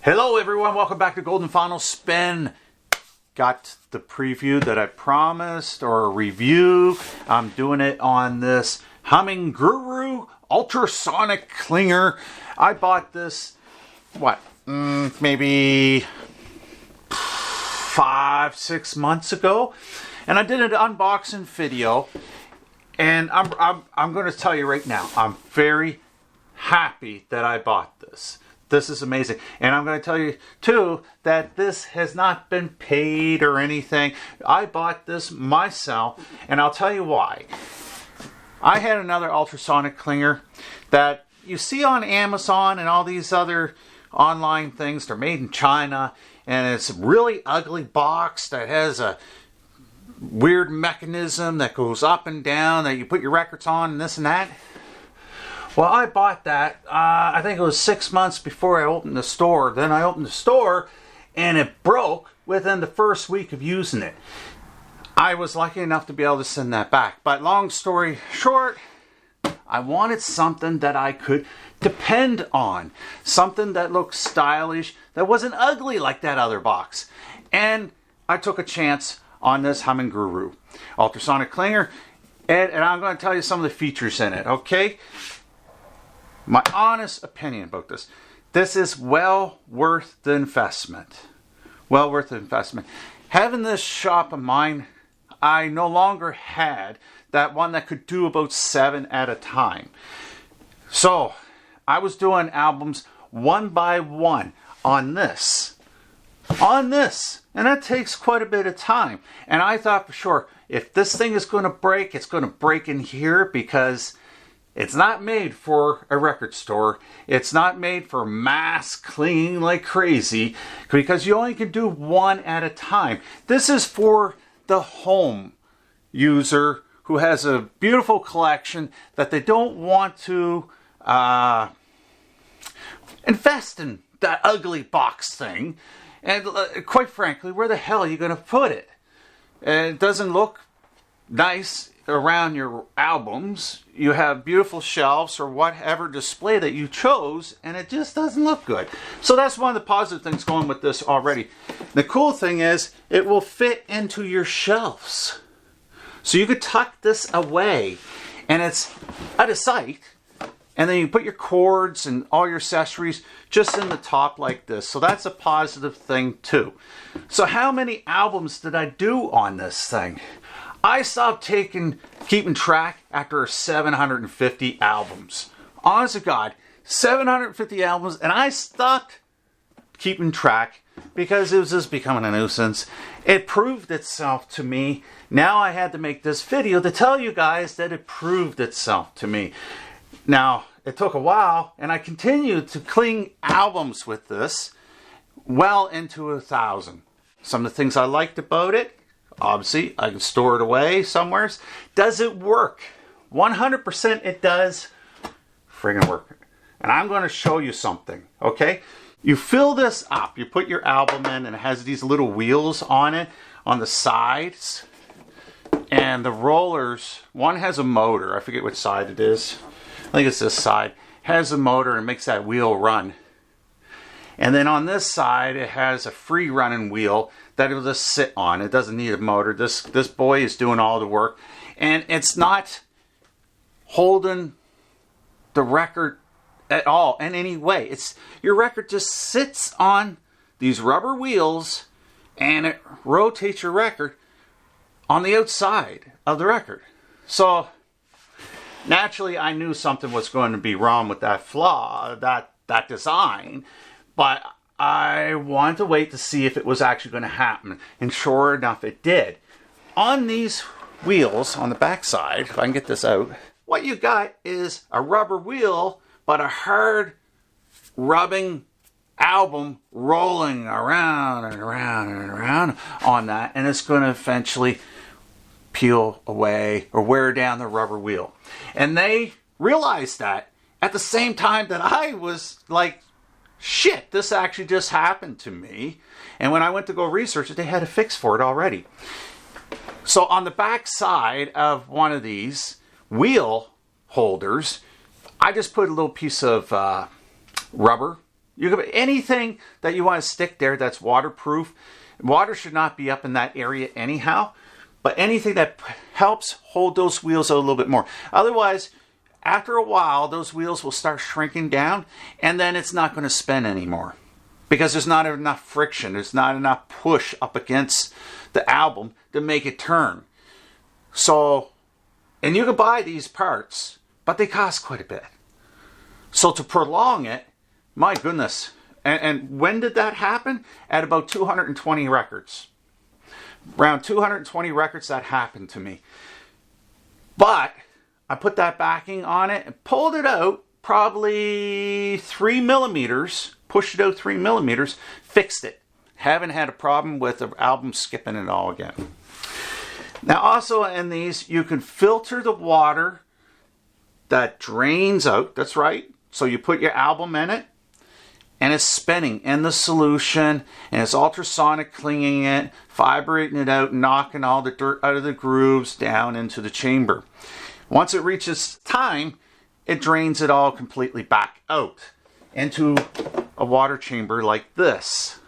Hello everyone, welcome back to Golden Final Spin. Got the preview that I promised, or a review. I'm doing it on this HumminGuru ultrasonic clinger. I bought this, maybe 5-6 months ago, and I did an unboxing video, and I'm going to tell you right now, I'm very happy that I bought this. This is amazing. And I'm going to tell you, too, that this has not been paid or anything. I bought this myself, and I'll tell you why. I had another ultrasonic clinger that you see on Amazon and all these other online things. They're made in China, and it's a really ugly box that has a weird mechanism that goes up and down that you put your records on and this and that. Well, I bought that, I think it was 6 months before I opened the store. Then I opened the store, and it broke within the first week of using it. I was lucky enough to be able to send that back. But long story short, I wanted something that I could depend on. Something that looked stylish, that wasn't ugly like that other box. And I took a chance on this HumminGuru ultrasonic clinger. And I'm going to tell you some of the features in it, okay? My honest opinion about this. This is well worth the investment. Well worth the investment. Having this shop of mine, I no longer had that one that could do about 7 at a time. So, I was doing albums one by one on this. And that takes quite a bit of time. And I thought for sure, if this thing is going to break, it's going to break in here, because it's not made for a record store. It's not made for mass cleaning like crazy, because you only can do one at a time. This is for the home user who has a beautiful collection that they don't want to invest in that ugly box thing. And quite frankly, where the hell are you going to put it? It doesn't look nice around your albums. You have beautiful shelves or whatever display that you chose, and it just doesn't look good. So that's one of the positive things going with this already. The cool thing is it will fit into your shelves. So you could tuck this away, and it's out of sight. And then you put your cords and all your accessories just in the top like this. So that's a positive thing too. So how many albums did I do on this thing? I stopped keeping track after 750 albums. Honest to God, 750 albums, and I stopped keeping track because it was just becoming a nuisance. It proved itself to me. Now I had to make this video to tell you guys that it proved itself to me. Now, it took a while, and I continued to clean albums with this well into 1,000. Some of the things I liked about it, obviously, I can store it away somewhere. Does it work? 100% it does friggin' work. And I'm going to show you something, okay? You fill this up. You put your album in, and it has these little wheels on it, on the sides. And the rollers, one has a motor. I forget which side it is. I think it's this side. Has a motor and makes that wheel run. And then on this side, it has a free running wheel that it'll just sit on. It doesn't need a motor. This boy is doing all the work. And it's not holding the record at all in any way. Your record just sits on these rubber wheels, and it rotates your record on the outside of the record. So naturally, I knew something was going to be wrong with that flaw, that design. But I wanted to wait to see if it was actually going to happen. And sure enough, it did. On these wheels, on the back side, if I can get this out, what you got is a rubber wheel, but a hard rubbing album rolling around and around and around on that. And it's going to eventually peel away or wear down the rubber wheel. And they realized that at the same time that I was like, shit, this actually just happened to me. And when I went to go research it, they had a fix for it already. So on the back side of one of these wheel holders, I just put a little piece of rubber You can anything that you want to stick there that's waterproof. Water should not be up in that area anyhow, but anything that helps hold those wheels out a little bit more. Otherwise, after a while, those wheels will start shrinking down, and then it's not going to spin anymore because there's not enough friction. There's not enough push up against the album to make it turn. So, and you can buy these parts, but they cost quite a bit. So to prolong it, my goodness. And when did that happen? At about 220 records. Around 220 records that happened to me. But I put that backing on it and pulled it out probably 3 millimeters, pushed it out 3 millimeters, fixed it. Haven't had a problem with the album skipping it all again. Now also in these, you can filter the water that drains out. That's right. So you put your album in it, and it's spinning in the solution, and it's ultrasonic cleaning it, vibrating it out, knocking all the dirt out of the grooves down into the chamber. Once it reaches time, it drains it all completely back out into a water chamber like this.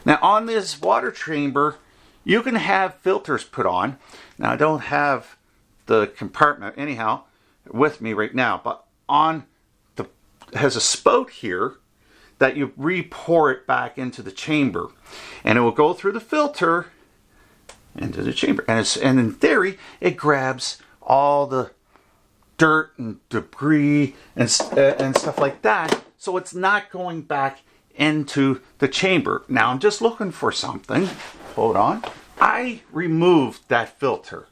Now on this water chamber, you can have filters put on. Now I don't have the compartment anyhow with me right now, but on the has a spout here that you re-pour it back into the chamber, and it will go through the filter into the chamber, and in theory it grabs all the dirt and debris and stuff like that, so it's not going back into the chamber. Now I'm just looking for something. Hold on. I removed that filter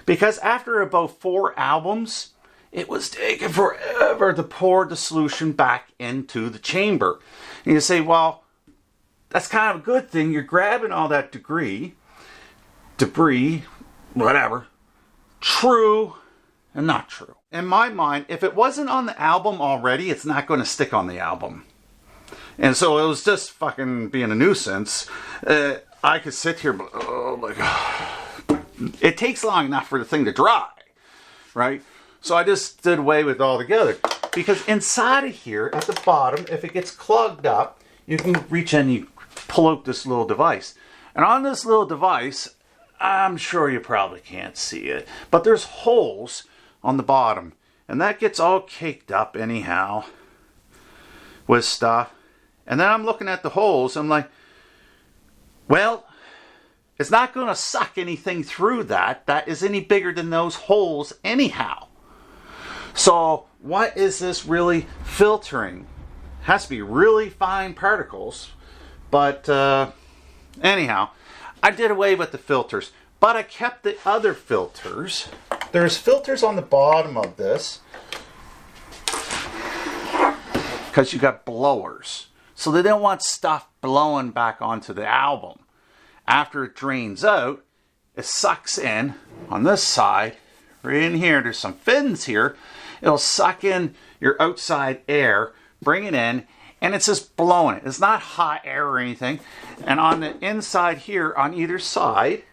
because after about 4 albums, it was taking forever to pour the solution back into the chamber. And you say, well, that's kind of a good thing. You're grabbing all that debris, whatever. True and not true. In my mind, if it wasn't on the album already, it's not going to stick on the album. And so it was just fucking being a nuisance. I could sit here, but oh my God. It takes long enough for the thing to dry, right? So I just did away with it altogether. Because inside of here, at the bottom, if it gets clogged up, you can reach in and you pull out this little device. And on this little device, I'm sure you probably can't see it, but there's holes on the bottom. And that gets all caked up anyhow with stuff. And then I'm looking at the holes, I'm like, well, it's not going to suck anything through that is any bigger than those holes anyhow. So what is this really filtering? It has to be really fine particles. But anyhow, I did away with the filters. But I kept the other filters. There's filters on the bottom of this, because you got blowers. So they don't want stuff blowing back onto the album. After it drains out, it sucks in on this side. Right in here, there's some fins here. It'll suck in your outside air, bring it in, and it's just blowing it. It's not hot air or anything. And on the inside here, on either side,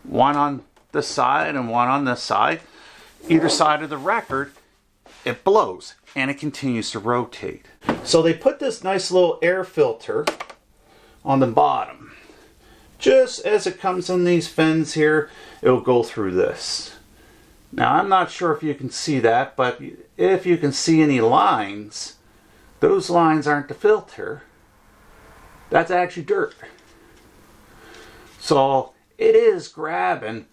one on this side and one on this side, either side of the record, it blows and it continues to rotate. So they put this nice little air filter on the bottom. Just as it comes in these fins here, it'll go through this. Now I'm not sure if you can see that, but if you can see any lines, those lines aren't the filter. That's actually dirt. So it is grabbing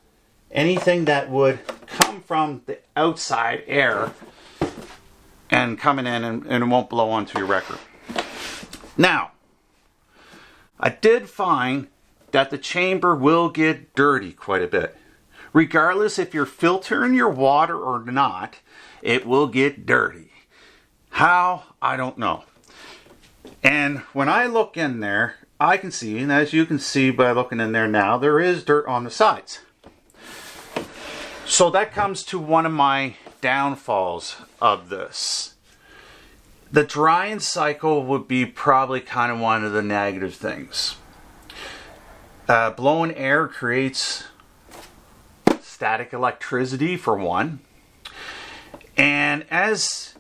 anything that would come from the outside air and coming in, and it won't blow onto your record. Now, I did find that the chamber will get dirty quite a bit. Regardless if you're filtering your water or not, it will get dirty. How? I don't know. And when I look in there, I can see, and as you can see by looking in there now, there is dirt on the sides. So that comes to one of my downfalls of this. The drying cycle would be probably kind of one of the negative things. Blowing air creates static electricity for one. And as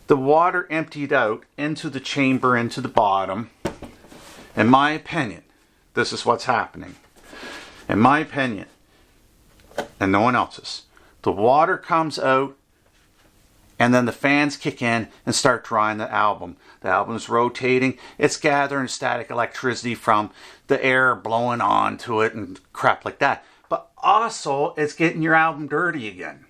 the water emptied out into the chamber, into the bottom. In my opinion, this is what's happening. In my opinion, and no one else's, the water comes out, and then the fans kick in and start drying the album. The album's rotating. It's gathering static electricity from the air blowing onto it and crap like that. But also, it's getting your album dirty again.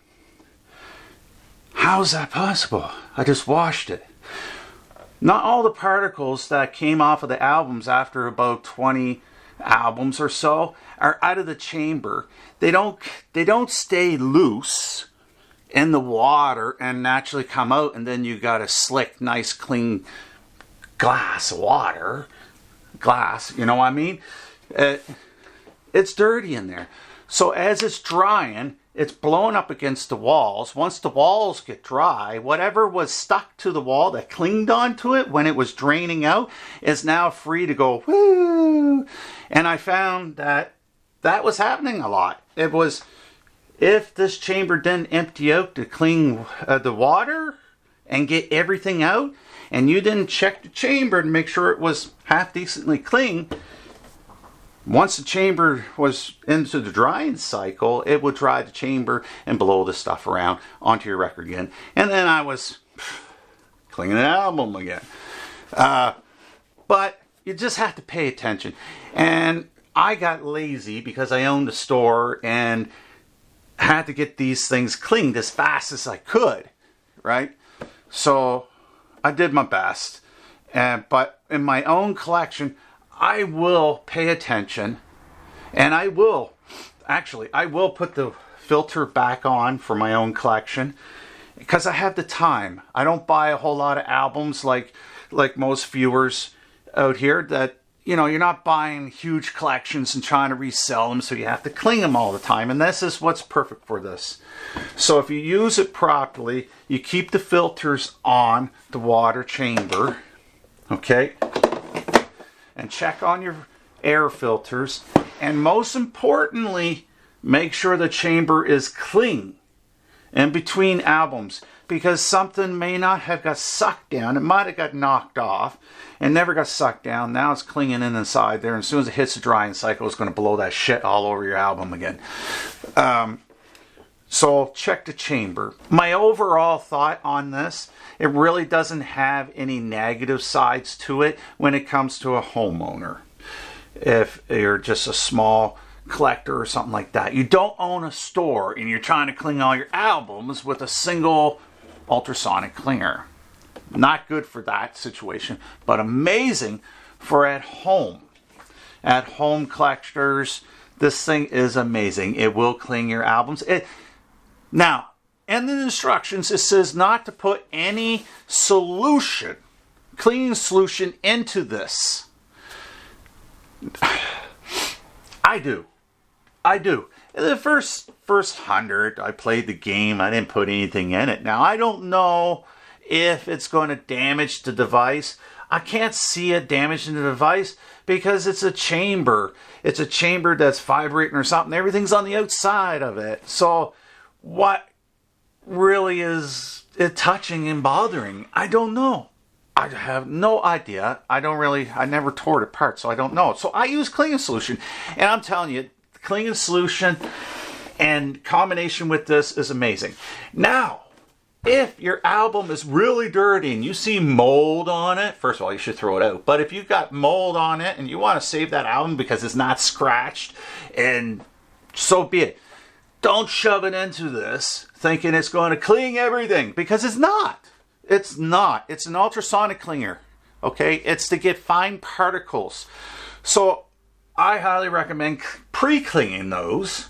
How is that possible? I just washed it. Not all the particles that came off of the albums after about 20 albums or so are out of the chamber. They don't stay loose in the water and naturally come out, and then you got a slick, nice, clean glass of water. Glass, you know what I mean? It's dirty in there. So as it's drying, it's blowing up against the walls. Once the walls get dry, whatever was stuck to the wall that clinged onto it when it was draining out is now free to go, woo! And I found that was happening a lot. It was, if this chamber didn't empty out to clean the water and get everything out, and you didn't check the chamber to make sure it was half decently clean, once the chamber was into the drying cycle, it would dry the chamber and blow the stuff around onto your record again. And then I was cleaning the album again. But you just have to pay attention. And I got lazy because I owned a store and had to get these things cleaned as fast as I could, right? So I did my best. But in my own collection, I will pay attention, and I will put the filter back on for my own collection because I have the time. I don't buy a whole lot of albums like most viewers out here that, you know, you're not buying huge collections and trying to resell them, so you have to clean them all the time, and this is what's perfect for this. So if you use it properly, you keep the filters on the water chamber, okay? And check on your air filters. And most importantly, make sure the chamber is clean in between albums, because something may not have got sucked down. It might have got knocked off and never got sucked down. Now it's clinging in inside there. And as soon as it hits the drying cycle, it's going to blow that shit all over your album again. So check the chamber. My overall thought on this, it really doesn't have any negative sides to it when it comes to a homeowner. If you're just a small collector or something like that. You don't own a store and you're trying to clean all your albums with a single ultrasonic cleaner. Not good for that situation, but amazing for at home. At home collectors, this thing is amazing. It will clean your albums. Now, in the instructions, it says not to put any solution, cleaning solution, into this. I do. The first 100, I played the game. I didn't put anything in it. Now, I don't know if it's going to damage the device. I can't see it damaging the device because it's a chamber. It's a chamber that's vibrating or something. Everything's on the outside of it. So what really is it touching and bothering? I don't know. I have no idea. I never tore it apart, so I don't know. So I use cleaning solution. And I'm telling you, the cleaning solution and combination with this is amazing. Now, if your album is really dirty and you see mold on it, first of all, you should throw it out. But if you've got mold on it and you want to save that album because it's not scratched, and so be it. Don't shove it into this thinking it's going to clean everything, because it's not. It's not. It's an ultrasonic cleaner. Okay? It's to get fine particles. So I highly recommend pre-cleaning those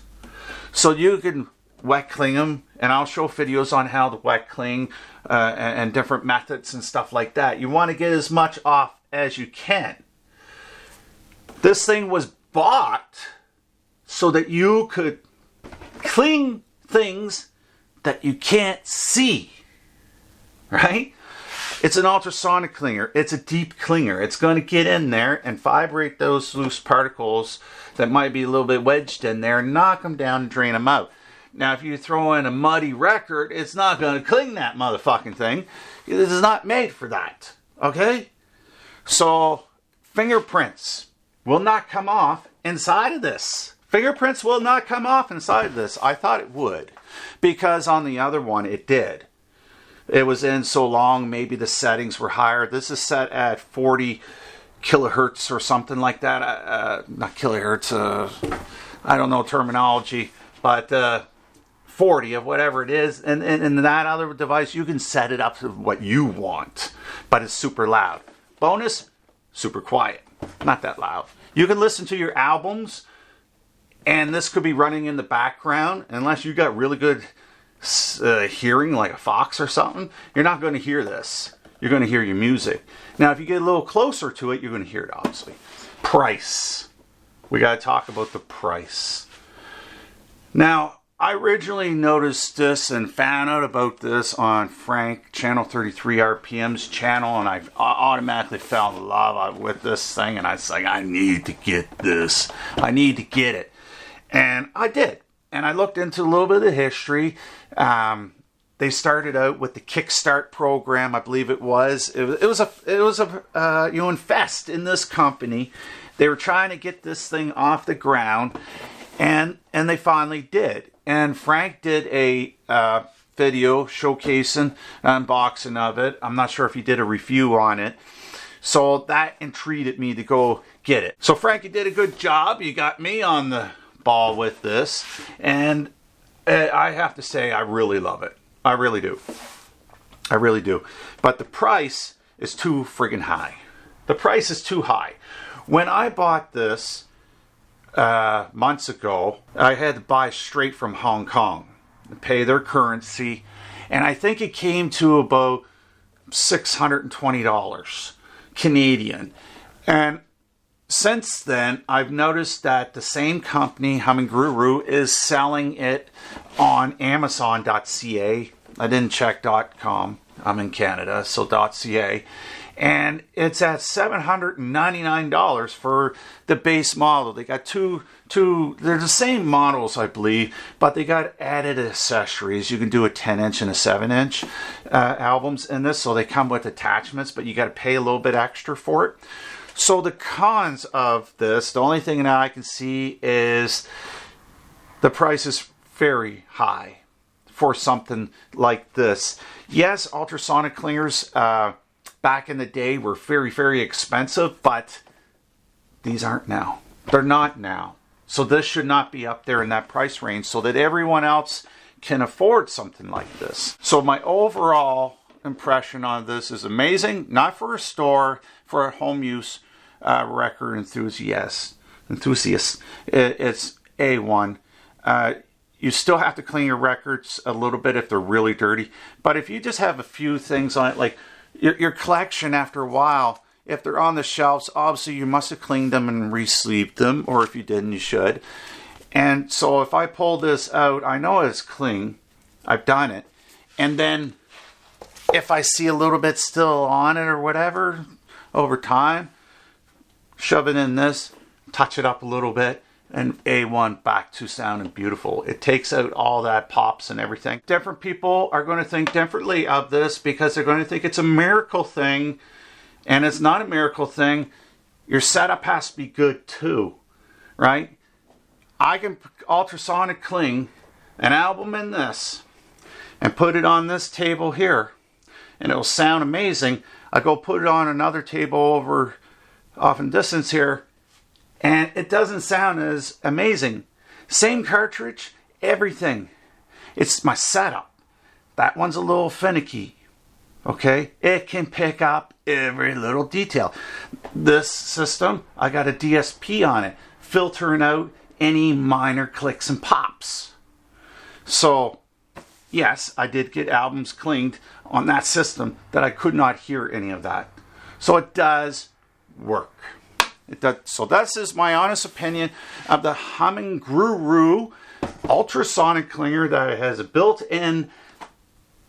so you can wet clean them. And I'll show videos on how to wet clean and different methods and stuff like that. You want to get as much off as you can. This thing was bought so that you could clean things that you can't see, right? It's an ultrasonic cleaner. It's a deep cleaner. It's going to get in there and vibrate those loose particles that might be a little bit wedged in there, knock them down and drain them out. Now, if you throw in a muddy record, it's not going to cling that motherfucking thing. It is not made for that. Okay? So, fingerprints will not come off inside of this. Fingerprints will not come off inside of this. I thought it would, because on the other one it did. It was in so long, maybe the settings were higher. This is set at 40 kilohertz or something like that. Not kilohertz, I don't know terminology, but 40 of whatever it is. And that other device, you can set it up to what you want, but it's super loud. Bonus, super quiet, not that loud. You can listen to your albums, and this could be running in the background. Unless you got really good hearing, like a fox or something, you're not going to hear this. You're going to hear your music. Now, if you get a little closer to it, you're going to hear it, obviously. Price. We got to talk about the price. Now, I originally noticed this and found out about this on Frank, Channel 33 RPM's channel, and I automatically fell in love with this thing, and I was like, I need to get this. I need to get it. And I did. And I looked into a little bit of the history. They started out with the Kickstart program, I believe it was. It was a invest in this company. They were trying to get this thing off the ground, and they finally did. And Frank did a video showcasing, unboxing of it. I'm not sure if he did a review on it. So that intrigued me to go get it. So Frank, you did a good job. You got me on the ball with this, and I have to say I really love it. I really do. I really do. But the price is too friggin' high. The price is too high. When I bought this months ago, I had to buy straight from Hong Kong, pay their currency, and I think it came to about $620 Canadian. And since then, I've noticed that the same company, HumminGuru, is selling it on Amazon.ca. I didn't check .com. I'm in Canada, so .ca. And it's at $799 for the base model. They got two, they're the same models, I believe, but they got added accessories. You can do a 10-inch and a 7-inch albums in this, so they come with attachments, but you got to pay a little bit extra for it. So the cons of this, the only thing that I can see is the price is very high for something like this. Yes, ultrasonic clingers back in the day were very, very expensive, but these aren't now. They're not now. So this should not be up there in that price range so that everyone else can afford something like this. So my overall impression on this is amazing. Not for a store, for a home use record enthusiast. It's A1. You still have to clean your records a little bit if they're really dirty. But if you just have a few things on it, like your collection after a while, if they're on the shelves, obviously you must have cleaned them and re-sleeved them, or if you didn't, you should. And so if I pull this out, I know it's clean. I've done it. And then if I see a little bit still on it or whatever, over time, shove it in this, touch it up a little bit, and A1 back to sounding beautiful. It takes out all that pops and everything. Different people are going to think differently of this because they're going to think it's a miracle thing, and it's not a miracle thing. Your setup has to be good too, right? I can ultrasonic cling an album in this and put it on this table here, and it'll sound amazing. I go put it on another table over off in distance here, and it doesn't sound as amazing. Same cartridge, everything. It's my setup. That one's a little finicky. Okay? It can pick up every little detail. This system, I got a DSP on it, filtering out any minor clicks and pops. So, yes, I did get albums cleaned on that system that I could not hear any of that. So it does work. It does. So this is my honest opinion of the HumminGuru ultrasonic clinger that has a built-in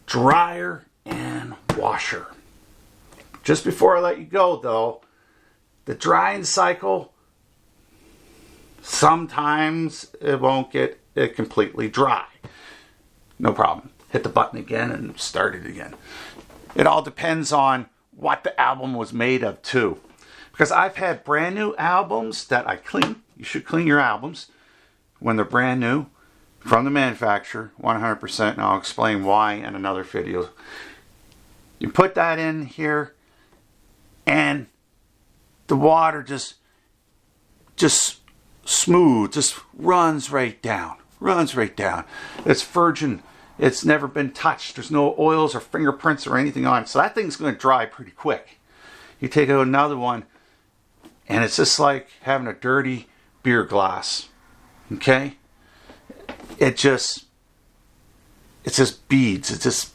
dryer and washer. Just before I let you go though, the drying cycle, sometimes it won't get it completely dry. no problem. Hit the button again and start it again. It all depends on what the album was made of too. Because I've had brand new albums that I clean. You should clean your albums when they're brand new from the manufacturer, 100%, and I'll explain why in another video. You put that in here and the water just smooth, just runs right down. It's virgin. It's never been touched. There's no oils or fingerprints or anything on it. So that thing's going to dry pretty quick. You take out another one and it's just like having a dirty beer glass. Okay? It's just beads. It's just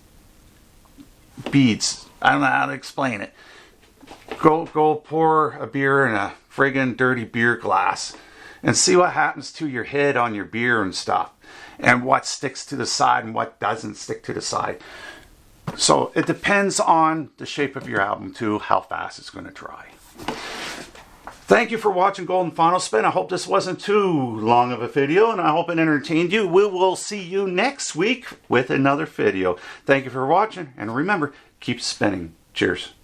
beads. I don't know how to explain it. Go pour a beer in a friggin' dirty beer glass and see what happens to your head on your beer and stuff, and what sticks to the side and what doesn't stick to the side. So it depends on the shape of your album too, how fast it's going to dry. Thank you for watching Golden Funnel Spin. I hope this wasn't too long of a video, and I hope it entertained you. We will see you next week with another video. Thank you for watching, and remember, keep spinning. Cheers.